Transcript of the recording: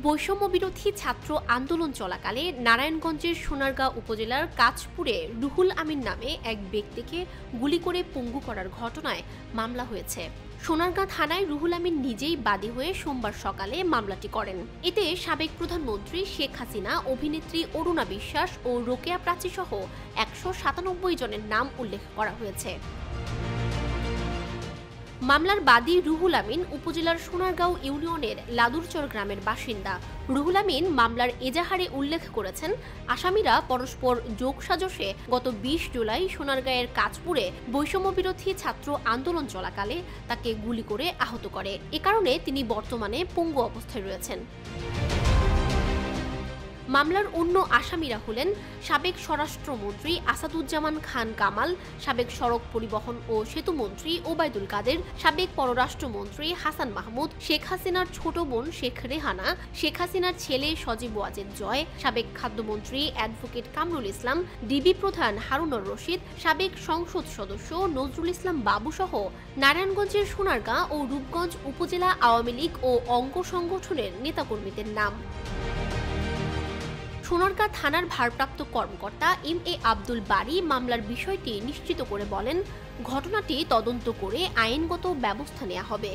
বৈষম্য বিরোধী ছাত্র আন্দোলন চলাকালে নারায়ণগঞ্জের সোনারগাঁ উপজেলার কাঁচপুরে রুহুল আমিন নামে এক ব্যক্তিকে গুলি করে পঙ্গু করার ঘটনায় মামলা হয়েছে। সোনারগাঁ থানায় রুহুল আমিন নিজেই বাদী হয়ে সোমবার সকালে মামলাটি করেন। এতে সাবেক প্রধানমন্ত্রী শেখ হাসিনা, অভিনেত্রী অরুণা বিশ্বাস ও রোকেয়া প্রাচী সহ ১৯৭ জনের নাম উল্লেখ করা হয়েছে। মামলার বাদী রুহুল আমিন উপজেলার সোনারগাঁও ইউনিয়নের লাদুরচর গ্রামের বাসিন্দা। রুহুল আমিন মামলার এজাহারে উল্লেখ করেছেন, আসামিরা পরস্পর যোগসাজশে গত ২০ জুলাই সোনারগাঁয়ের কাঁচপুরে বৈষম্য বিরোধী ছাত্র আন্দোলন চলাকালে তাকে গুলি করে আহত করে। এ কারণে তিনি বর্তমানে পঙ্গু অবস্থায় রয়েছেন। মামলার অন্য আসামিরা হলেন সাবেক স্বরাষ্ট্রমন্ত্রী আসাদুজ্জামান খান কামাল, সাবেক সড়ক পরিবহন ও সেতুমন্ত্রী ওবায়দুল কাদের, সাবেক পররাষ্ট্রমন্ত্রী হাসান মাহমুদ, শেখ হাসিনার ছোট বোন শেখ রেহানা, শেখ হাসিনার ছেলে সজীব ওয়াজেদ জয়, সাবেক খাদ্যমন্ত্রী অ্যাডভোকেট কামরুল ইসলাম, ডিবি প্রধান হারুনুর রশিদ, সাবেক সংসদ সদস্য নজরুল ইসলাম বাবু সহ নারায়ণগঞ্জের সোনারগাঁ ও রূপগঞ্জ উপজেলা আওয়ামী লীগ ও অঙ্গ সংগঠনের নেতাকর্মীদের নাম। সোনারগাঁ থানার ভারপ্রাপ্ত কর্মকর্তা এম.এ. আব্দুল বারী মামলার বিষয়টি নিশ্চিত করে বলেন, ঘটনাটি তদন্ত করে আইনগত ব্যবস্থা নেওয়া হবে।